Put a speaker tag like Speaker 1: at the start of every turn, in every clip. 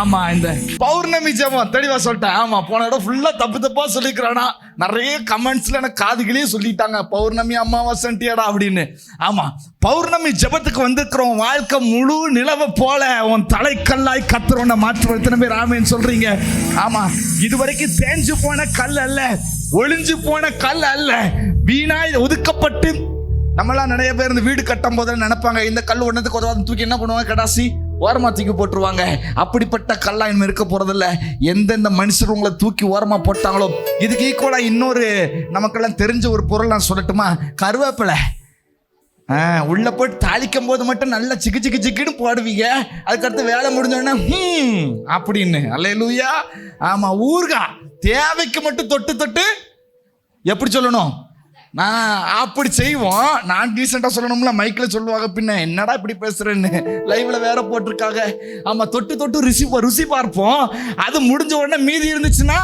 Speaker 1: ஆமா, இந்த பௌர்ணமி ஜெபம் தெளிவா சொல்லிட்டேன். ஆமா, போன இடம் ஃபுல்லா தப்பா சொல்லிக்கிறானா. நிறைய கமெண்ட்ஸ்ல எனக்கு காதுகளே சொல்லிட்டாங்க, பௌர்ணமி அமாவாசைட்டியாடா அப்படின்னு. ஆமா, பௌர்ணமி ஜெபத்துக்கு வந்திருக்கிறோம். வாழ்க்கை முழு நிலவை போல உன் தலைக்கல்லாய் கத்துறோன்னு மாற்ற எத்தனை பேர் ஆமேன்னு சொல்றீங்க? ஆமா, இதுவரைக்கும் தேஞ்சு போன கல் அல்ல, ஒளிஞ்சு போன கல் அல்ல, வீணாய் ஒதுக்கப்பட்டு. நம்மளாம் நிறைய பேர் இந்த வீடு கட்டும் போது நினைப்பாங்க, இந்த கல் ஒன்றதுக்கு ஒரு வாரம் தூக்கி என்ன பண்ணுவாங்க, கடாசி ஓரமா தூக்கி போட்டுருவாங்க. அப்படிப்பட்ட கல்லா இனிமே இருக்க போறதில்ல. எந்தெந்த மனுஷர் உங்களை தூக்கி ஓரமா போட்டாங்களோ, இதுக்கு ஈக்குவலா இன்னொரு நமக்கெல்லாம் தெரிஞ்ச ஒரு பொருள் நான் சொல்லட்டுமா? கருவேப்பிலை. உள்ள போட்டு தாளிக்கும் போது மட்டும் நல்லா சிக்குன்னு போடுவீங்க, அதுக்கடுத்து வேலை முடிஞ்சோடனே அப்படின்னு. அல்லேலூயா. ஆமா, ஊறுகாய் தேவைக்கு மட்டும் தொட்டு எப்படி சொல்லணும், நான் அப்படி செய்வோம். நான் டீசெண்டாக சொல்லணும்ல, மைக்கில் சொல்லுவாங்க, பின்ன என்னடா இப்படி பேசுறேன்னு லைவ்ல வேற போட்டிருக்காங்க. ஆமா, தொட்டு ருசி பார்ப்போம். அது முடிஞ்ச உடனே மீதி இருந்துச்சுன்னா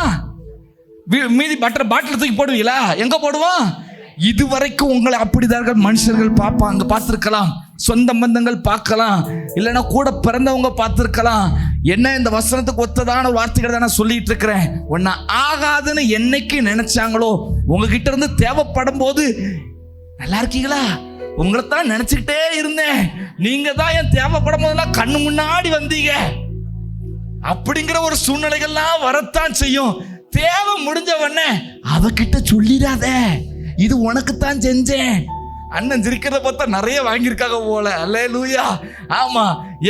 Speaker 1: மீதி பாட்டில் தூக்கி போடுவீங்களா? எங்க போடுவோம்? இதுவரைக்கும் உங்களை அப்படிதான் மனுஷர்கள் பார்ப்பாங்க, பார்த்துருக்கலாம், சொந்த பந்தங்கள் பார்க்கலாம், இல்லைன்னா கூட பிறந்தவங்க பார்த்துருக்கலாம். என்ன இந்த வசனத்துக்கு ஒத்ததான வார்த்தைகள் தான் நான் சொல்லிட்டு இருக்கிறேன். ஒன்னா ஆகாதுன்னு என்னைக்கு நினைச்சாங்களோ, உங்ககிட்ட இருந்து தேவைப்படும் போது நல்லா இருக்கீங்களா, உங்களைத்தான் நினைச்சுக்கிட்டே இருந்தேன், நீங்க தான் என் தேவைப்படும் போதெல்லாம் கண்ணு முன்னாடி வந்தீங்க அப்படிங்கிற ஒரு சூழ்நிலைகள்லாம் வரத்தான் செய்யும். தேவை முடிஞ்சவண்ணே அவகிட்ட சொல்லிடாத, இது உனக்குத்தான் செஞ்சேன். அண்ணன் சிரிக்கிறத பார்த்தா நிறைய வாங்கியிருக்காங்க போல. அல்லேலூயா. ஆமா,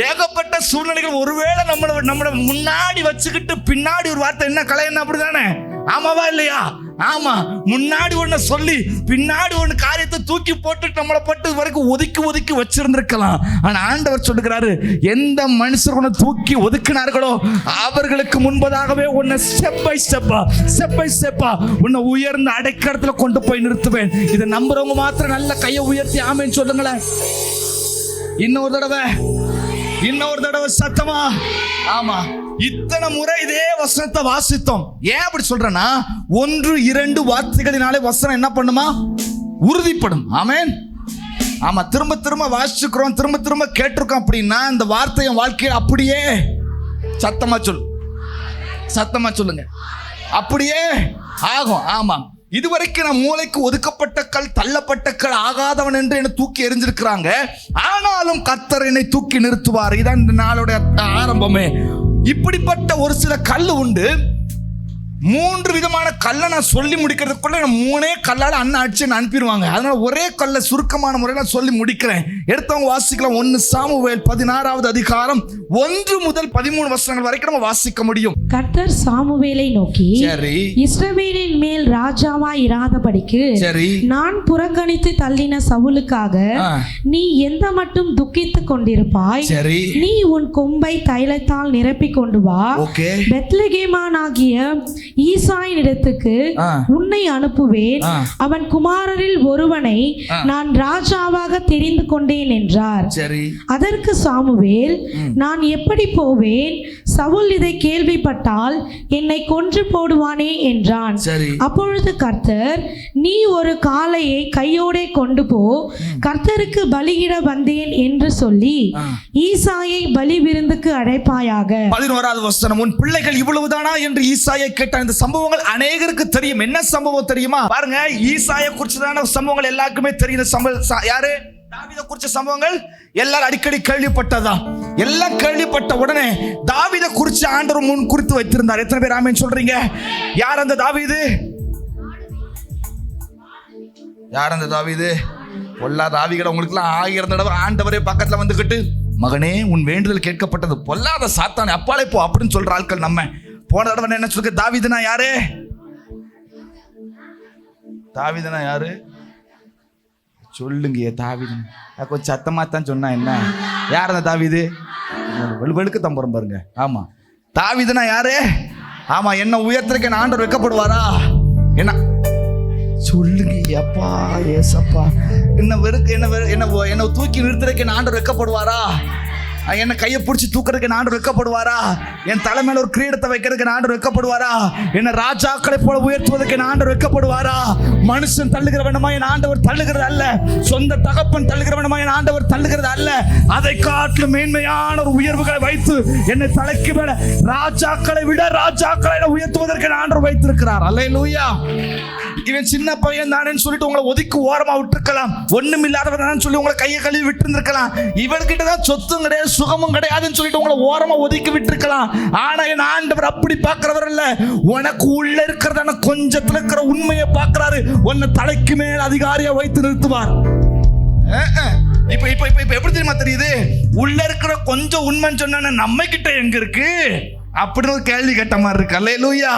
Speaker 1: ஏகப்பட்ட சூழ்நிலைகள் ஒருவேளை நம்மள முன்னாடி வச்சுக்கிட்டு பின்னாடி ஒரு வார்த்தை என்ன கலையன்னு, அப்படிதானே? ஆமாவா இல்லையா? ஆமா, முன்னாடி ஒண்ணு சொல்லி பின்னாடி ஒண்ணு காரியத்தை தூக்கி போட்டு நம்மளை பட்டு வரைக்கும் ஒதுக்கி வச்சிருந்திருக்கலாம். ஆனா ஆண்டவர் சொல்லுகிறாரு, எந்த மனுஷர் உன்னை தூக்கி ஒதுக்கினார்களோ அவர்களுக்கு முன்பதாகவே உன்னை ஸ்டெப் பை ஸ்டெப்பா உன்னை உயர்ந்த அடைக்கடத்துல கொண்டு போய் நிறுத்துவேன். இதை நம்புறவங்க மாத்திரம் நல்ல கையை உயர்த்தி ஆமேன்னு சொல்லுங்களேன். இன்னொரு தடவை சத்தமா. ஆமா, இத்தனை முறை இதே வசனத்தை வாசித்தோம். ஏன் அப்படி சொல்றேன்னா, 1-2 வார்த்தைகளினாலே வசனம் என்ன பண்ணுமா? உறுதிப்படும். ஆமென். ஆமா, திரும்ப வாசிச்சுக்கிறோம், திரும்ப கேட்டிருக்கோம். அப்படின்னா இந்த வார்த்தையை வாழ்க்கையில் அப்படியே சத்தமா சொல்லுங்க, அப்படியே ஆகும். ஆமா, இதுவரைக்கும் நான் மூளைக்கு ஒதுக்கப்பட்ட கல், தள்ளப்பட்ட கல், ஆகாதவன் என்று என்னை தூக்கி எறிஞ்சிருக்கிறாங்க. ஆனாலும் கர்த்தர் என்னை தூக்கி நிறுத்துவார். இதான் இந்த நாளுடைய ஆரம்பமே. இப்படிப்பட்ட ஒரு சில கல் உண்டு. 3 விதமான கல்லை நான் சொல்லி முடிக்கிறதுக்குள்ள 3 கல்லால் அண்ணன் அடிச்சு அனுப்பிடுவாங்க. அதனால ஒரே கல்லை சுருக்கமான முறையில் சொல்லி முடிக்கிறேன். எடுத்தவங்க வாசிக்கலாம். 1 சாமுவேல் 16வது அதிகாரம் 1 முதல் 13 வசனங்கள் வரைக்கும் நம்ம வாசிக்க முடியும்.
Speaker 2: கர்த்தர் சாமுவேலை நோக்கி, இஸ்ரவேலின் மேல் ராஜாவாய் இராதபடிக்கு நான் புறக்கணித்து தள்ளின சவுலுக்காக நீ எந்த மட்டும் துக்கித்துக் கொண்டிருப்பாய்? நீ உன் கொம்பை தைலத்தால் நிரப்பி கொண்டு வா, பெத்லகேமானாகிய ஈசாயின் இடத்துக்கு உன்னை அனுப்புவேன், அவன் குமாரரில் ஒருவனை நான் ராஜாவாக தெரிந்து கொண்டேன் என்றார். அதற்கு சாமுவேல், நான் எப்படி போவேன்? சவுல் இதை கேள்விப்பட்டால் என்னை கொன்று போடுவானே என்றான். அப்பொழுது கர்த்தர், நீ ஒரு காளையை கையோடே கொண்டு போ, கர்த்தருக்கு பலியிட வந்தேன் என்று சொல்லி ஈசாயை பலி விருந்துக்கு அழைப்பாயாக.
Speaker 1: 11வது வசனம், உன் பிள்ளைகள் இவ்வளவுதானா என்று ஈசாயை கேட்டான். இந்த சம்பவங்கள் அநேகருக்கு தெரியும். என்ன சம்பவம் தெரியுமா? பாருங்க, ஈசாயை குறிச்சதான சம்பவங்கள் எல்லாருக்குமே தெரியும். யாரு? தாவீதை குறிச்ச சம்பவங்கள் எல்லாரும் அடிக்கடி கேள்விப்பட்டதா. எல்லாம் கேள்விப்பட்ட உடனே தாவீதை குறிச்சு ஆண்டவர் முன் குறித்து வைத்திருந்தார். எத்தனை பேர் ஆமென் சொல்றீங்க? யார் அந்த தாவீது? பொல்லாத ஆவிகளை உங்களுக்குலாம் 1000 தடவை ஆண்டவரே பக்கத்துல வந்துகிட்டு, மகனே உன் வேண்டுதல் கேட்கப்பட்டது, பொல்லாத சாத்தானே அப்பாலே போ அப்படின்னு சொல்ற ஆட்கள் நம்ம. போன தடவை என்ன சொல்லுங்க, தாவீதுனா யாரு சொல்லுங்க? தாவீது கொஞ்சம் சத்தமா தான் சொன்னா என்ன? யார் அந்த தாவீது? வெளுக்கு தம்புறம் பாருங்க. ஆமா, தாவீதுனா யாரு? ஆமா, என்ன உயர்த்திருக்க என்ன ஆண்டவர் வெட்கப்படுவாரா? என்ன சொல்லுங்க? அப்பா ஏசப்பா, என்ன தூக்கி நிறுத்திருக்க என்ன ஆண்டவர் வெட்கப்படுவாரா? என்ன கையை பிடிச்சி தூக்குறதுக்கு ஆண்டவர் வெட்கப்படுவாரா? என் தலைமையில ஒரு கிரீடத்தை வைக்கிறதுக்கு ஆண்டவர் வெட்கப்படுவாரா? என்ன ராஜாக்களை போல உயர்த்துவதற்கு ஆண்டவர் வெட்கப்படுவாரா? மனுஷன் தள்ளுகிறவனமா என் ஆண்டவர் தள்ளுகிறது அல்ல. சொந்த தகப்பன் தள்ளுகிறவனமா என் ஆண்டவர் தள்ளுகிறது அல்ல. அதை காட்டிலும் மேன்மையான ஒரு உயர்வுகளை வைத்து என்னை தலைக்கு மேல ராஜாக்களை விட ராஜாக்களை உயர்த்துவதற்கு ஆண்டவர் வைத்திருக்கிறார். அல்லேலூயா. இவன் சின்ன பையன் தானேன்னு சொல்லிட்டு உங்களை ஒதுக்கி ஓரமா விட்டுருக்கலாம். ஒண்ணும் இல்லாதவன் சொல்லி உங்களை கையை கழுவி விட்டு இருந்திருக்கலாம். இவர்கிட்ட தான் சொத்தும் கிடையாது சுகமும் கிடையாதுன்னு சொல்லிட்டு உங்களை ஓரமா ஒதுக்கி விட்டுருக்கலாம். ஆனா என் ஆண்டவர் அப்படி பார்க்கிறவர் இல்ல. உனக்கு உள்ள இருக்கிறதான கொஞ்சத்துல இருக்கிற உண்மையை பார்க்கிறாரு. உன்னை தலைக்கு மேல் அதிகாரியா வைத்து நிறுத்துவார். இப்ப இப்ப இப்ப எப்படி தெரியுமா தெரியுது? உள்ள இருக்கிற கொஞ்சம் உண்மைன்னு சொன்ன நம்ம கிட்ட எங்க இருக்கு அப்படின்னு ஒரு கேள்வி கேட்ட மாதிரி இருக்கு. அல்லேலூயா.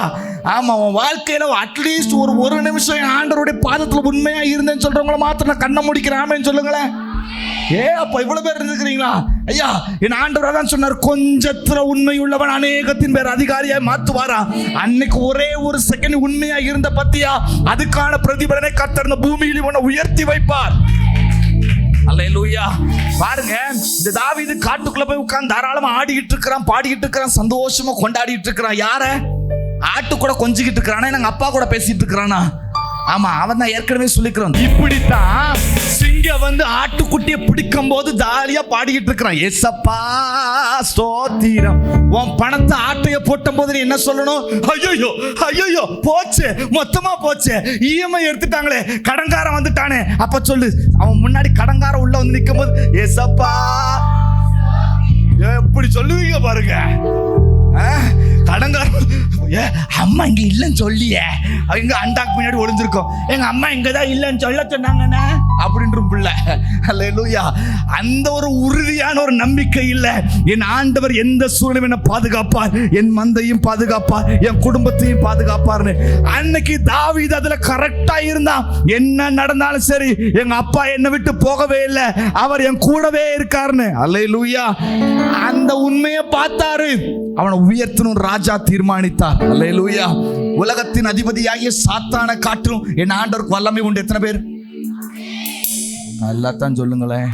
Speaker 1: ஆமா, உன் வாழ்க்கையில அட்லீஸ்ட் ஒரு நிமிஷம் என் ஆண்டவருடைய பாதத்துல உண்மையா இருந்தேன்னு சொல்றவங்கள மாத்திரம் நான் கண்ணை முடிக்கிறாமேன்னு சொல்லுங்களேன். அப்ப இவ்வளவு பேர் இருக்கிறீங்களா? ஐயா, என் ஆண்டவர் தான் சொன்னார், கொஞ்சத்துல உண்மை உள்ளவன் அநேகத்தின் பேர் அதிகாரியா மாத்துவாரா. அன்னைக்கு ஒரே ஒரு செகண்ட் உண்மையா இருந்த பத்தியா, அதுக்கான பிரதிபலனை கர்த்தர் இந்த பூமியில் உன்னை உயர்த்தி வைப்பார். அல்லேலூயா. பாருங்க, இந்த தாவீது காட்டுக்குள்ள போய் உட்கார்ந்து தாராளமா ஆடிக்கிட்டு இருக்கிறான், பாடிக்கிட்டு இருக்கிறான், சந்தோஷமா கொண்டாடிட்டு இருக்கிறான். யார? ஆட்டு கூட கொஞ்சிக்கிட்டு இருக்கிறானா? எங்க அப்பா கூட பேசிட்டு இருக்கிறானா? ஆமா, அவன் தான் ஏற்கனவே சொல்லிக்கிறான். இப்படித்தான் சிங்கம் வந்து ஆட்டுக்குட்டியை பிடிக்கும் போது ஜாலியா பாடிக்கிட்டு இருக்கிறான். ஏசப்பா ஸ்தோத்திரம். உன் பணத்தை ஆட்டைய போட்ட போது நீ என்ன சொல்லணும்? ஐயோ ஐயோ போச்சு, மொத்தமா போச்சு, இஎம்ஐ எடுத்துட்டாங்களே, கடன்காரன் வந்துட்டானே. அப்ப சொல்லு, அவன் முன்னாடி கடன்காரன் உள்ள வந்து நிற்கும் போது ஏசப்பா எப்படி சொல்லுவீங்க பாருங்க. கடன்காரன் அம்மா இங்க இல்லைன்னு சொல்லியே, எங்க அண்டாக்கு முன்னாடி ஒளிஞ்சிருக்கோம், எங்க அம்மா இங்கதான் இல்லைன்னு சொல்ல சொன்னாங்கண்ணா அப்படின்ற பிள்ளை. அல்லேலூயா. அந்த ஒரு உறுதியான ஒரு நம்பிக்கை இல்லை. என் ஆண்டவர் எந்த சூழ்நிலை என்ன பாதுகாப்பார், என் மந்தையும் பாதுகாப்பார், என் குடும்பத்தையும் பாதுகாப்பார்னு. அன்னைக்கு தாவீது அதுல கரெக்டா இருந்தான். என்ன நடந்தாலும் சரி, எங்க அப்பா என்னை விட்டு போகவே இல்லை, அவர் என் கூடவே இருக்காருன்னு. அல்லேலூயா. அந்த உண்மையை பார்த்தாரு, அவனை உயர்த்தணும் ராஜா தீர்மானித்தார். அல்லேலூயா. உலகத்தின் அதிபதியாகிய சாத்தானை காட்டிலும் என் ஆண்டவருக்கு வல்லமை உண்டு. எத்தனை பேர் நல்லாத்தான் சொல்லுங்களேன்.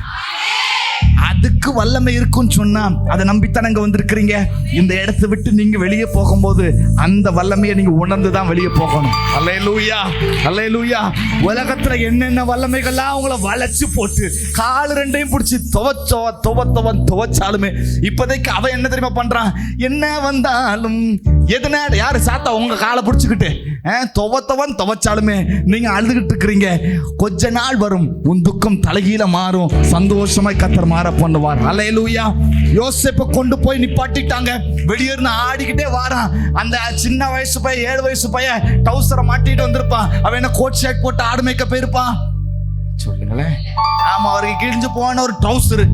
Speaker 1: அதுக்கு வல்லமை இருக்குன்னு சொன்னா அதை நம்பித்தான் இங்க வந்திருக்கிறீங்க. இந்த இடத்தை விட்டு நீங்க வெளியே போகும்போது அந்த வல்லமையை நீங்க உணர்ந்துதான் வெளியே போகணும். அல்லேலூயா, அல்லேலூயா. உலகத்துல என்னென்ன வல்லமைகள்லாம் உங்களை வளைச்சு போட்டு கால் ரெண்டையும் பிடிச்சி துவச்சாலுமே இப்போதைக்கு அவன் என்ன தெரியுமா பண்றான்? என்ன வந்தாலும் எதுனா யாரு சாத்தா உங்க காலை பிடிச்சுக்கிட்டு துவச்சாலுமே நீங்க அழுதுகிட்டு இருக்கிறீங்க. கொஞ்ச நாள் வரும், உன் துக்கம் தலைகீழ மாறும், சந்தோஷமாய் கர்த்தர் மாற பண்ணுவார். அல்லேலூயா. யோசேப்பை கொண்டு போய் நிப்பாட்டிட்டாங்க. வெளியேறின ஆடிக்கிட்டே வாரான். அந்த சின்ன வயசு பையன், 7 வயசு பையன், டவுசரை மாட்டிட்டு வந்திருப்பான். அவன் என்ன கோட் ஷர்ட் போட்டு ஆடு மேய்க்க போயிருப்பான் சொல்லுங்களேன். ஆமா, அவருக்கு கிழிஞ்சு போன ஒரு ட்ரௌசரு,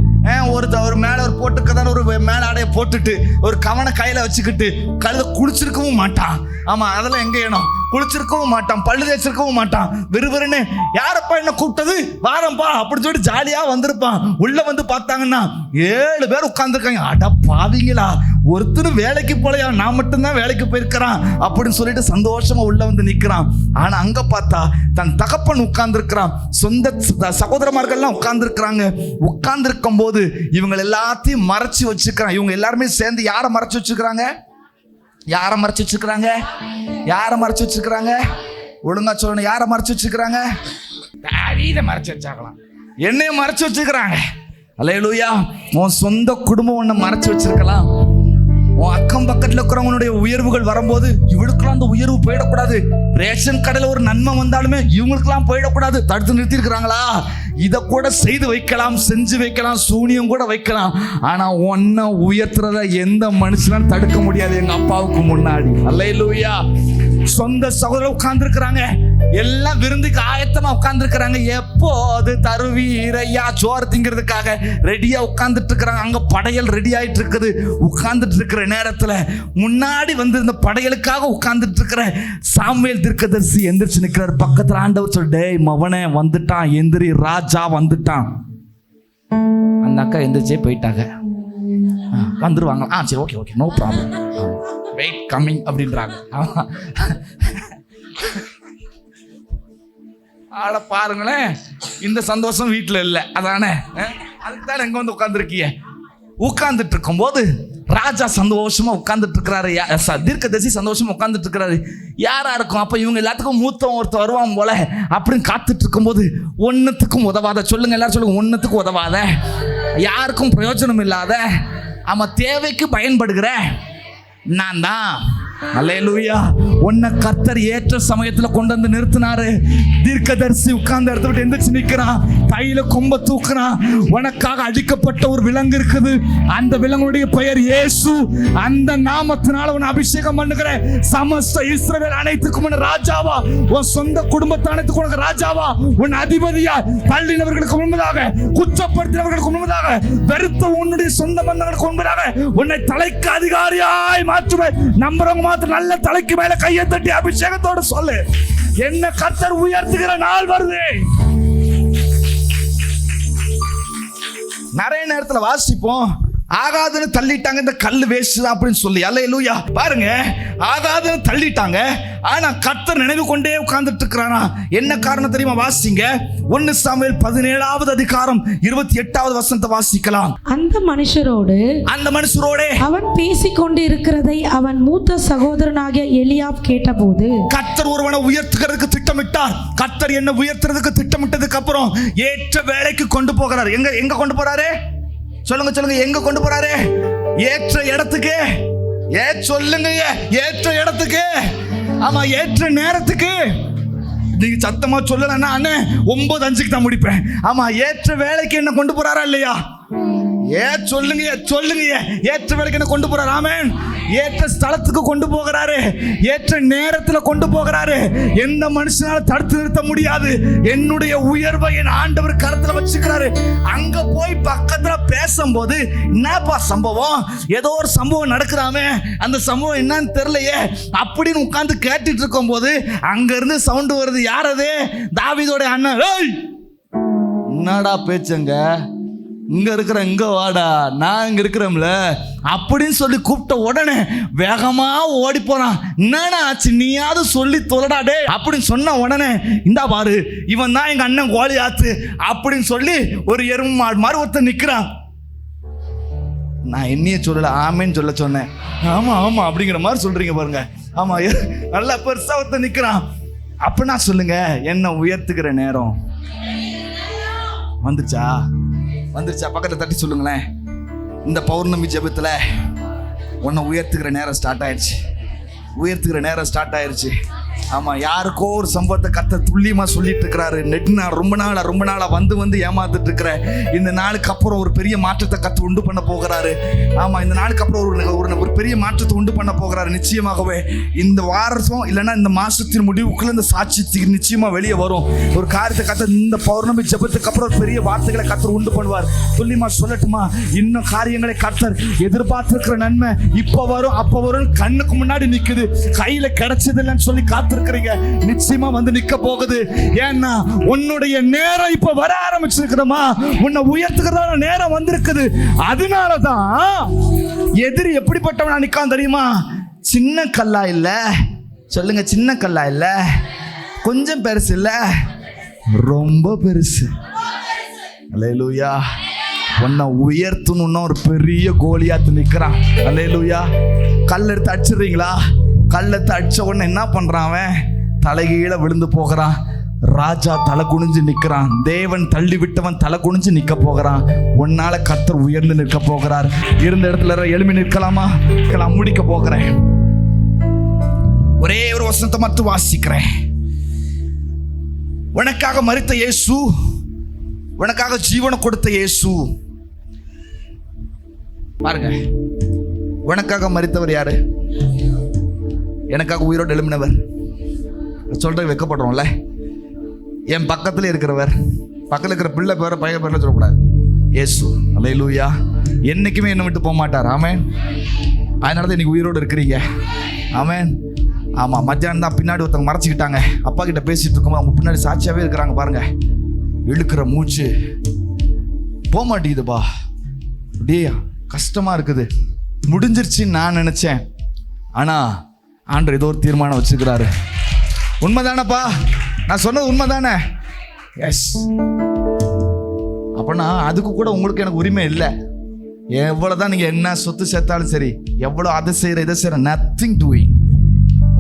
Speaker 1: ஒரு மேல ஒரு போட்டுக்கதான் ஒரு மேல ஆடைய போட்டுட்டு ஒரு கவனை கையில வச்சுக்கிட்டு கழுத குளிச்சிருக்கவும் மாட்டான். ஆமா, அதெல்லாம் எங்க ஏனும் குளிச்சிருக்கவும் மாட்டான், பல்லு தேய்ச்சிருக்கவும் மாட்டான். விறுவிறுன்னு யாரப்பா என்ன கூப்பிட்டது, வாரம்பா அப்படின்னு சொல்லிட்டு ஜாலியா வந்திருப்பான். உள்ள வந்து பார்த்தாங்கன்னா 7 பேர் உட்கார்ந்துருக்காங்க. அட பாவிங்களா, ஒருத்தரும் வேலைக்கு போலையா, நான் மட்டும்தான் வேலைக்கு போயிருக்கிறான் அப்படின்னு சொல்லிட்டு சந்தோஷமா உள்ள வந்து நிக்கிறான். ஆனா அங்க பார்த்தா தன் தகப்பன் உட்கார்ந்துருக்கிறான், சொந்த சகோதரமார்கள்லாம் உட்கார்ந்துருக்கிறாங்க. உட்கார்ந்துருக்கும் போது இவங்க எல்லாத்தையும் மறைச்சு வச்சுக்கிறான். இவங்க எல்லாருமே சேர்ந்து யாரை மறைச்சு வச்சுக்கிறாங்க? யாரை மறைச்சு வச்சுக்கிறாங்க? யாரை மறைச்சு வச்சுக்கிறாங்க? ஒழுங்கா சொல்லணும். யாரை மறைச்சு வச்சுக்கிறாங்க? தாவீதை மறைச்சு வச்சாங்களாம், என்னையும் மறைச்சு வச்சுக்கிறாங்க. அல்லேலூயா. உன் சொந்த குடும்பம் ஒன்ன மறைச்சு வச்சிருக்கலாம். உன் அக்கம் பக்கத்தில் இருக்கிறவங்களுடைய உயர்வுகள் வரும்போது இவளுக்கெல்லாம் அந்த உயர்வு போயிடக்கூடாது. ரேஷன் கடையில் ஒரு நன்மை வந்தாலுமே இவங்களுக்கெல்லாம் போயிடக்கூடாது. தடுத்து நிறுத்தி இருக்கிறாங்களா? இதை கூட செய்து வைக்கலாம், செஞ்சு வைக்கலாம், சூனியம் கூட வைக்கலாம். ஆனா ஒன்ன உயர்த்துறத எந்த மனுஷனும் தடுக்க முடியாது எங்க அப்பாவுக்கு முன்னாடி. அல்லேலூயா. சொந்த சகோதரர் உட்கார்ந்து இருக்கிறாங்க, எல்லாம் விருந்துக்கு ஆயத்தமா உட்கார்ந்து இருக்கிறாங்க. எப்போது தருவீரையா சோறு திங்கிறதுக்காக ரெடியா உட்கார்ந்துட்டு இருக்கிறாங்க. அங்க படையல் ரெடி ஆயிட்டு இருக்குது. உட்கார்ந்துட்டு இருக்கிற நேரத்துல முன்னாடி வந்து இந்த படையலுக்காக உட்கார்ந்துட்டு இருக்கிற சாமுவேல் தீர்க்கதரிசி எந்திரிச்சு நிற்கிறார். பக்கத்துல ஆண்டவர் சொல்ல, டேய் மவனே வந்துட்டான், எந்திரி, ராஜா வந்துட்டான். அந்த அக்கா எந்திரிச்சே போயிட்டாங்க. வந்துருவாங்க. சரி, okay okay, no problem, wait coming அப்படின்றாங்க. ஆட பாருங்களேன், இந்த சந்தோஷம் வீட்டில் இல்லை. அதானே, அதுக்கு தான் எங்க வந்து உட்காந்துருக்கீங்க. உட்கார்ந்துட்டு இருக்கும்போது ராஜா சந்தோஷமா உட்கார்ந்துட்டு இருக்கிறாரு, தீர்க்கதரிசி சந்தோஷமா உட்கார்ந்துட்டு இருக்கிறாரு. யாரா இருக்கும்? அப்ப இவங்க எல்லாத்துக்கும் மூத்தவன் ஒருத்தர் வருவான் போல அப்படின்னு காத்துட்டு இருக்கும்போது, ஒன்னுத்துக்கும் உதவாத, சொல்லுங்க எல்லாரும் சொல்லுங்க, ஒன்னுத்துக்கும் உதவாத, யாருக்கும் பிரயோஜனம் இல்லாத, ஆமா தேவைக்கு பயன்படுகிற நான் தான். அல்லேலூயா. உன்னை கர்த்தர் ஏற்ற சமயத்துல கொண்டு வந்து நிறுத்தினாரு. தீர்க்கதரிசி உட்கார்ந்த இடத்துல விட்டு எந்திரிச்சு நிக்கிறான், கையில கொம்ப தூக்குறான். உனக்காக அடிக்கப்பட்ட ஒரு விலங்கு இருக்குது, அந்த விலங்குடைய பெயர் இயேசு. அந்த நாமத்தினால உன்னை அபிஷேகம் பண்ணுகிற சமஸ்த இஸ்ரவேல் அனைத்துக்கும் ராஜாவா, உன் சொந்த குடும்பத்தை அனைத்துக்கும் உனக்கு ராஜாவா, உன் அதிபதியா, தள்ளினவர்களுக்கு முன்பதாக, குற்றப்படுத்தினவர்களுக்கு முன்பதாக, வெறுத்த உன்னுடைய சொந்த பந்தங்களுக்கு முன்பதாக உன்னை தலைக்கு அதிகாரியாய் மாற்றுவேன். நம்புறவங்க மாத்திரம் நல்ல தலைக்கு மேல கையை தட்டி அபிஷேகத்தோடு சொல்லு, என்ன கர்த்தர் உயர்த்துகிற நாள் வருது. நிறைய நேரத்துல வாசிப்போம், ஆகாதுன்னு தள்ளிட்டாங்க, இந்த கல்லு வேஸ்ட் அப்படின்னு சொல்லி. அல்லேலூயா. பாருங்க, ஆகாதுன்னு தள்ளிட்டாங்க, ஆனா கர்த்தர் நினைவு கொண்டே உட்கார்ந்துட்டு இருக்கிறானா. என்ன காரணம் தெரியுமா? வாசிங்க 1 சாமுவேல் 17வது அதிகாரம் 28வது வசனத்தை வாசிக்கலாம்.
Speaker 2: அந்த மனுஷரோடு
Speaker 1: அவன்
Speaker 2: பேசிக்கொண்டு இருக்கிறதை அவன் மூத்த சகோதரனாகிய எலியாப் கேட்டபோது,
Speaker 1: கர்த்தர் ஒருவனை உயர்த்துகிறதுக்கு திட்டமிட்டார். கர்த்தர் என்ன உயர்த்துறதுக்கு திட்டமிட்டதுக்கு அப்புறம் ஏற்ற வேலைக்கு கொண்டு போகிறார். எங்க கொண்டு போறாரு? சொல்லுங்க சொல்லுங்க, எங்க கொண்டு போறாரு? ஏற்ற இடத்துக்கு. சொல்லுங்க, ஏற்ற இடத்துக்கு. ஆமா, ஏற்ற நேரத்துக்கு. நீங்க சத்தமா சொல்லலன்னா அண்ணே 9:05 தான் முடிப்பேன். ஆமா, ஏற்ற வேலைக்கு என்ன கொண்டு போறாரா இல்லையா? சொல்லுங்க சொல்லுங்க, ஏற்ற வேலைக்கு என்ன கொண்டு போறாரு? ஆமென். ஏற்ற ஸ்தலத்துக்கு கொண்டு போகிறாரு, ஏற்ற நேரத்துல கொண்டு போகிறாரு. எந்த மனுஷனால தடுத்து நிறுத்த முடியாது. என்னுடைய உயர்வை என் ஆண்டவர் கருத்துல வச்சுக்கிறாரு. அங்க போய் பக்கத்துல பேசும்போது, என்னப்பா சம்பவம், ஏதோ ஒரு சம்பவம் நடக்கிறாமே, அந்த சம்பவம் என்னன்னு தெரியலையே அப்படின்னு உட்கார்ந்து கேட்டுட்டு இருக்கும் போது அங்க இருந்து சவுண்ட் வருது. யார் அது? தாவீதோட அண்ணன். என்னடா பேச்சுங்க, இங்க இருக்கிற, இங்க வாடா, நான் இங்க இருக்கிறோம்ல அப்படின்னு சொல்லி கூப்பிட்ட உடனே வேகமா ஓடி போறான். என்னடா ஆச்சு, நீயாவது சொல்லி தொலைடாடே அப்படின்னு சொன்ன உடனே, இந்தா பாரு, இவன் தான் எங்க அண்ணன் கோலியாத்து அப்படின்னு சொல்லி ஒரு எருமை மாடு மாதிரி ஒருத்தன் நிக்கிறான். நான் என்னைய சொல்லல, ஆமேன்னு சொல்ல சொன்னேன். ஆமா ஆமா அப்படிங்கிற மாதிரி சொல்றீங்க பாருங்க. ஆமா, நல்லா பெருசா ஒருத்தன் நிக்கிறான். அப்படின்னா சொல்லுங்க, என்ன உயர்த்துக்கிற நேரம் வந்துச்சா? பக்கத்துல தட்டி சொல்லுங்களேன், இந்த பௌர்ணமி ஜெபத்துல உன்னை உயர்த்துக்கிற நேரம் ஸ்டார்ட் ஆயிடுச்சு. ஆமா, யாருக்கோ ஒரு சம்பவத்தை கர்த்தர் துல்லியமா சொல்லிட்டு இருக்கிறாரு. ரொம்ப நாளா வந்து ஏமாத்துட்டு இருக்கிற இந்த நாளுக்கு அப்புறம் ஒரு பெரிய மாற்றத்தை கர்த்தர் உண்டு பண்ண போகிறாரு. ஆமா, இந்த நாளுக்கு அப்புறம் ஒரு பெரிய மாற்றத்தை உண்டு பண்ண போகிறாரு. நிச்சயமாகவே இந்த வாரம் இல்லைன்னா இந்த மாசத்தின் முடிவுக்குள்ள இந்த சாட்சி நிச்சயமா வெளியே வரும். ஒரு காரியத்தை கர்த்தர் இந்த பௌர்ணமி ஜெபத்துக்கு அப்புறம் பெரிய வார்த்தைகளை கர்த்தர் உண்டு பண்ணுவார். துல்லியமா சொல்லட்டுமா, இன்னும் காரியங்களை கர்த்தர் எதிர்பார்த்திருக்கிற நன்மை இப்ப வரும் அப்ப வரும் கண்ணுக்கு முன்னாடி நிக்குது. கையில கிடைச்சது இல்லைன்னு சொல்லி காத்திருக்கிறீங்க, நிச்சயமா வந்து நிக்க போகுது. ஏன்னா உன்னுடைய நேரம் இப்ப வர ஆரம்பிச்சிருக்கிறமா, உன்னை உயர்த்துக்கிறதான நேரம் வந்திருக்குது. அதனாலதான் எதிரி எப்படிப்பட்டவனா நிக்கான் தெரியுமா? சின்ன கல்லா இல்ல, சொல்லுங்க, சின்ன கல்லா இல்ல, கொஞ்சம் பெருசு இல்ல, ரொம்ப பெருசு. அல்லேலூயா. உன்னை உயர்த்தணும்னா ஒரு பெரிய கோலியாத்து நிக்கிறான். அல்லேலூயா. கல் எடுத்து அடிச்சிடுறீங்களா? கல்லத்தை அடிச்ச உடனே என்ன பண்றான்? அவன் தலைகீழ விழுந்து போகிறான். ராஜா தலை குனிஞ்சு நிற்கிறான். தேவன் தள்ளி விட்டவன் தலை குனிஞ்சு நிற்க போகிறான். உன்னால கர்த்தர் உயர்ந்து நிற்க போகிறார். இருந்த இடத்துல எழுமி நிற்கலாமா? முடிக்க போகிறேன். ஒரே ஒரு வசனத்தை மட்டும் வாசிக்கிறேன். உனக்காக மரித்த இயேசு, உனக்காக ஜீவனை கொடுத்த இயேசு. பாருங்க, உனக்காக மரித்தவர் யாரு? எனக்காக உயிரோடு எழும்பினவர். சொல்ற வெக்கப்படுறோம்ல. என் பக்கத்துல இருக்கிறவர், பக்கத்துல இருக்கிற பிள்ளை பேர பையன் பேர்ல சொல்லக்கூடாது. இயேசு. அல்லேலூயா. என்னைக்குமே என்ன விட்டு போக மாட்டார். ஆமென். அதனாலதான் இன்னைக்கு உயிரோடு இருக்கிறீங்க. ஆமென். ஆமா, மத்தியானம் தான் பின்னாடி ஒருத்தவங்க மறைச்சிக்கிட்டாங்க. அப்பா கிட்ட பேசிட்டு இருக்கும்போது அவங்க பின்னாடி சாட்சியாவே இருக்கிறாங்க பாருங்க. இழுக்கிற மூச்சு போக மாட்டேங்குதுப்பா, அப்படியே கஷ்டமா இருக்குது. முடிஞ்சிருச்சுன்னு நான் நினைச்சேன், ஆனா ஆண்டவர் ஏதோ ஒரு தீர்மானம் வச்சிருக்கிறாரு. உண்மைதானப்பா? நான் சொன்னது உண்மைதானே? எஸ். அப்பனா அதுக்கு கூட உங்களுக்கு எனக்கு உரிமை இல்லை. எவ்வளவுதான் நீங்க என்ன சொத்து சேர்த்தாலும் சரி, எவ்வளவு அதை செய்யற இதை செய்யற, நத்திங் டூயிங்.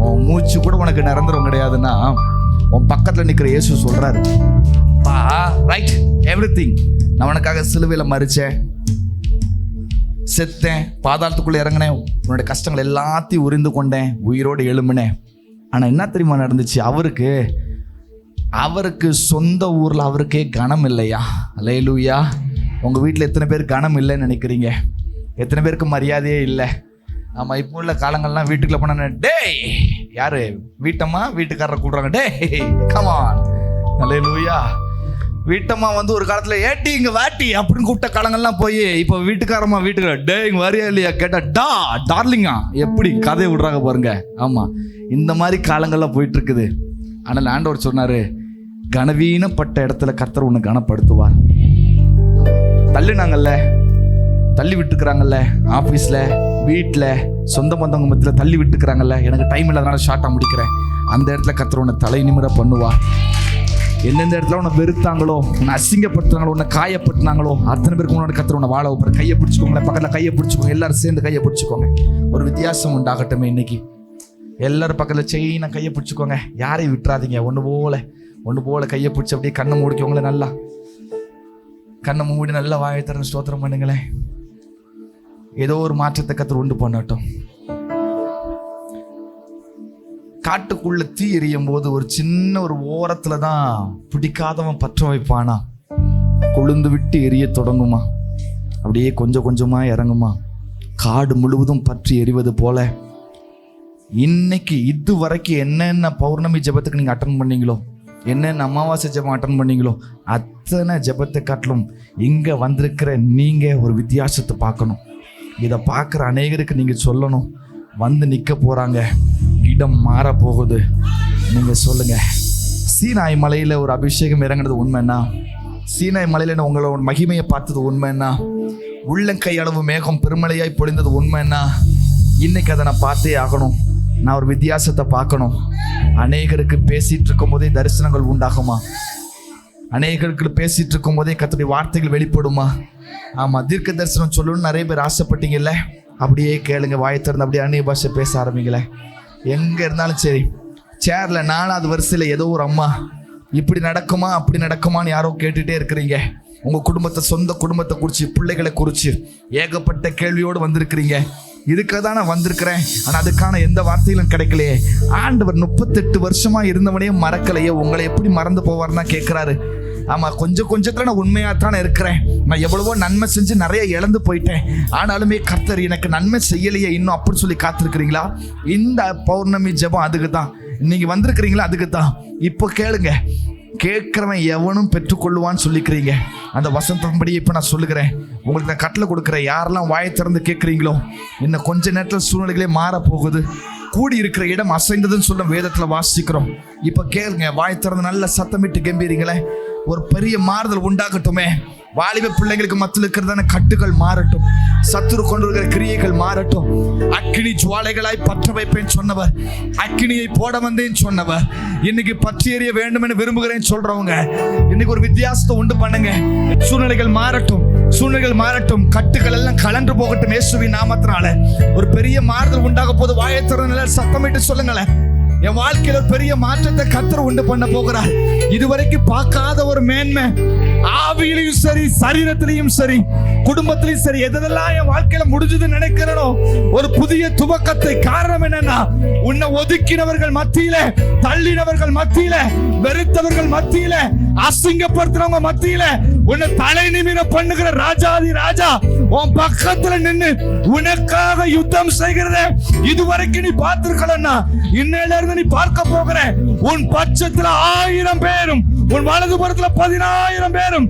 Speaker 1: உன் மூச்சு கூட உனக்கு நிரந்தரம் கிடையாதுன்னா உன் பக்கத்துல நிக்கிற இயேசு சொல்றாரு, பா ரைட் எவ்ரிதிங், நான் உனக்காக சிலுவையில மரிச்சேன், செத்தேன், பாதாளத்துக்குள்ள இறங்கினேன், உன்னோட கஷ்டங்கள் எல்லாத்தையும் உரிந்து கொண்டேன், உயிரோடு எழும்பினேன். ஆனா என்ன தெரியுமா நடந்துச்சு? அவருக்கு சொந்த ஊர்ல அவருக்கே கனம் இல்லையா? அல்லேலூயா. உங்க வீட்டுல எத்தனை பேர் கனம் இல்லைன்னு நினைக்கிறீங்க? எத்தனை பேருக்கு மரியாதையே இல்லை? ஆமா, இப்போ உள்ள காலங்கள்லாம் வீட்டுக்குள்ள போனா டேய், யாரு வீட்டம்மா வீட்டுக்காரரை கூடுறாங்க, டேய் கமான். அல்லேலூயா. வீட்டம்மா வந்து ஒரு காலத்துல ஏட்டி இங்க வாட்டி அப்படின்னு கூப்பிட்ட காலங்கள்லாம் போய் இப்போ வீட்டுக்காரம்மா வீட்டுக்கார டே இங்க வரியா இல்லையா கேட்டா டார்லிங்கா, எப்படி கதையை விடுறாங்க பாருங்க. ஆமா, இந்த மாதிரி காலங்கள்லாம் போயிட்டு இருக்குது. ஆனால் ஆண்டவர் சொன்னாரு, கனவீனப்பட்ட இடத்துல கர்த்தர் உன்னை கனப்படுத்துவார். தள்ளினாங்கல்ல, தள்ளி விட்டுக்கிறாங்கல்ல, ஆஃபீஸில், வீட்டில், சொந்த பந்தவங்க மத்தியில் தள்ளி விட்டுக்கிறாங்கல்ல, எனக்கு டைம் இல்லாதனால ஷார்ட்டாக முடிக்கிறேன், அந்த இடத்துல கர்த்தர் உன்னை தலை நிமிர பண்ணுவார். எந்தெந்த இடத்துல உன்னை வெறுத்தாங்களோ, உன்னை அசிங்கப்படுத்துனாங்களோ, உன்னை காயப்படுத்தினாங்களோ, அத்தனை பேருக்கு முன்னாடி கர்த்தர் உன்னை வாழ வைப்பார். கையை பிடிச்சிக்கோங்களேன், பக்கத்தில் கையை பிடிச்சிக்கோங்க, எல்லாரும் சேர்ந்து கையை பிடிச்சிக்கோங்க. ஒரு வித்தியாசம் உண்டாகட்டுமே இன்னைக்கு. எல்லாரும் பக்கத்தில் செயினை கையை பிடிச்சிக்கோங்க, யாரையும் விட்டுறாதீங்க. ஒன்று போல கையை பிடிச்சி அப்படியே கண்ணை மூடிக்கோங்களேன். நல்லா கண்ணை மூடி நல்லா வாயை திறந்து ஸ்தோத்திரம் பண்ணுங்களேன். ஏதோ ஒரு மாற்றத்தை கர்த்தர் உண்டு பண்ணட்டும். காட்டுக்குள்ள தீ எரியும் போது ஒரு சின்ன ஒரு ஓரத்துல தான் பிடிக்காதவன் பற்ற வைப்பானா, கொழுந்து விட்டு எரிய தொடங்குமா, அப்படியே கொஞ்சம் கொஞ்சமா இறங்குமா, காடு முழுவதும் பற்றி எரிவது போல. இன்னைக்கு இது வரைக்கும் என்னென்ன பௌர்ணமி ஜெபத்துக்கு நீங்க அட்டன் பண்ணீங்களோ, என்னென்ன அமாவாசை ஜெபம் அட்டன் பண்ணீங்களோ, அத்தனை ஜெபத்தை காட்டிலும் இங்க வந்திருக்கிற நீங்க ஒரு வித்தியாசத்தை பார்க்கணும். இதை பார்க்குற அநேகருக்கு நீங்க சொல்லணும், வந்து நிற்க போறாங்க, இடம் மாற போகுது. நீங்க சொல்லுங்க, சீனாய் மலையில ஒரு அபிஷேகம் இறங்குனது உண்மைன்னா, சீனாய் மலையில உங்களோட மகிமையை பார்த்தது உண்மைன்னா, உள்ளங்கை அளவு மேகம் பெருமழையாய் பொழிந்தது உண்மைன்னா, இன்னைக்கு அதை நான் பார்த்தே ஆகணும். நான் ஒரு வித்தியாசத்தை பார்க்கணும். அநேகருக்கு பேசிட்டு இருக்கும் போதே தரிசனங்கள் உண்டாகுமா? அநேகருக்கு பேசிட்டு இருக்கும் போதே கர்த்தருடைய வார்த்தைகள் வெளிப்படுமா? ஆமா, தீர்க்க தரிசனம் சொல்லணும்னு நிறைய பேர் ஆசைப்பட்டீங்கல்ல, அப்படியே கேளுங்க, வாயை திறந்து அப்படியே அந்நிய பாஷை பேச ஆரம்பிங்களேன். எங்க இருந்தாலும் சரி, சேர்ல 4வது வரிசையில் ஏதோ ஒரு அம்மா இப்படி நடக்குமா அப்படி நடக்குமான்னு யாரோ கேட்டுட்டே இருக்கிறீங்க. உங்க குடும்பத்தை, சொந்த குடும்பத்தை குறிச்சு, பிள்ளைகளை குறிச்சு ஏகப்பட்ட கேள்வியோடு வந்திருக்கிறீங்க. இதுக்காக தான் நான் வந்திருக்கிறேன், ஆனா அதுக்கான எந்த வார்த்தையிலும் கிடைக்கலையே. ஆண்டவர் 38 வருஷமா இருந்தவனையே மறக்கலையே, உங்களை எப்படி மறந்து போவார்னா கேட்கிறாரு. ஆமா, கொஞ்சம் கொஞ்சத்துல நான் உண்மையாத்தானே இருக்கிறேன். நான் எவ்வளவோ நன்மை செஞ்சு நிறைய இழந்து போயிட்டேன், ஆனாலுமே கர்த்தர் எனக்கு நன்மை செய்யலையே இன்னும் அப்படின்னு சொல்லி காத்திருக்கிறீங்களா? இந்த பௌர்ணமி ஜெபம் அதுக்கு தான். நீங்க வந்திருக்கிறீங்களா? அதுக்கு தான். இப்போ கேளுங்க, கேட்கிறவன் எவனும் பெற்றுக்கொள்ளுவான்னு சொல்லிக்கிறீங்க. அந்த வசனத்தின்படி இப்போ நான் சொல்லுகிறேன், உங்களுக்கு நான் கட்டளை கொடுக்குறேன். யாரெல்லாம் வாயை திறந்து கேட்குறீங்களோ, இன்னும் கொஞ்ச நேரத்தில் சூழ்நிலைகளே மாற போகுது. கூடி இருக்கிற இடம் அசைந்ததுன்னு சொல்ல வேதத்துல வாசிக்கிறோம். இப்ப கேளுங்க, வாய் திறந்து நல்ல சத்தமிட்டு கம்பீரிங்களே. ஒரு பெரிய மாறுதல் உண்டாகட்டுமே. வாலிப பிள்ளைங்களுக்கு மத்தியில் இருக்கிறதான கட்டுகள் மாறட்டும், சத்துரு கொண்டு இருக்கிற கிரியைகள் மாறட்டும். அக்கினி ஜுவாலைகளாய் பற்ற வைப்பேன் சொன்னவர், அக்கினியை போட வந்தேன் சொன்னவர், இன்னைக்கு பற்றி எறிய வேண்டும் என்று விரும்புகிறேன் சொல்றவங்க இன்னைக்கு ஒரு வித்தியாசத்தை உண்டு பண்ணுங்க. சூழ்நிலைகள் மாறட்டும், சூழ்நிலைகள் மாறட்டும், கட்டுகள் எல்லாம் கலன்று போகட்டும். இயேசுவின் நாமத்தினால ஒரு பெரிய மாறுதல் உண்டாக போது வாயை திறந்து சத்தமிட்டு சொல்லுங்களேன். என் வாழ்க்கையில ஒரு பெரிய மாற்றத்தை கர்த்தர் உண்டு பண்ண போகிறார். இதுவரைக்கும் பார்க்காத ஒரு மேன்மை, ஆவியிலையும் சரி, சரீரத்திலையும் சரி, குடும்பத்திலையும் சரி, எதெல்லாம் என் வாழ்க்கையில முடிஞ்சதுன்னு நினைக்கிறனோ, ஒரு புதிய துவக்கத்தை. காரணம் என்னன்னா, உன்னை ஒதுக்கினவர்கள் மத்தியில, தள்ளினவர்கள் மத்தியில, வெறுத்தவர்கள் மத்தியில, அசிங்கப்படுத்துறவங்க மத்தியில உன்னை தலை நிமிர பண்ணுகிற ராஜாதி ராஜா உன் பக்கத்துல நின்னு உனக்காக யுத்தம் செய்கிறத இதுவரைக்கும் நீ பார்த்திருக்கலன்னா, இன்னையில இருந்து நீ பார்க்க போகிற. உன் பட்சத்துல 1000 பேரும், உன் வலதுபுறத்துல 10000 பேரும்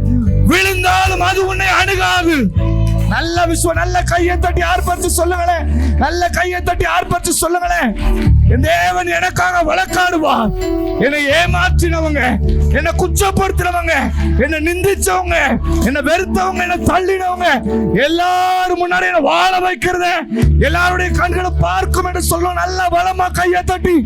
Speaker 1: விழுந்தாலும் அது உன்னை அணுகாது. நல்ல விசுவ, நல்ல கையை தட்டி ஆர்ப்பரிச்சு சொல்லுங்களேன். நல்ல கையை தட்டி ஆர்ப்பரிச்சு சொல்லுங்களேன். என் தேவன் எனக்காக வழக்காடுவார். என்னை ஏமாற்றினவங்க, என்னை குற்றப்படுத்தினவங்க, என்னை நிந்திச்சவங்க, என்னை வெறுத்தவங்க, என்னை தள்ளினவங்க எல்லாரும் முன்னாடி என்னை வாழ வைக்கிறத எல்லாருடைய கண்களை பார்க்கும் என்று சொல்லுவோம். நல்ல பலமா கையை தட்டி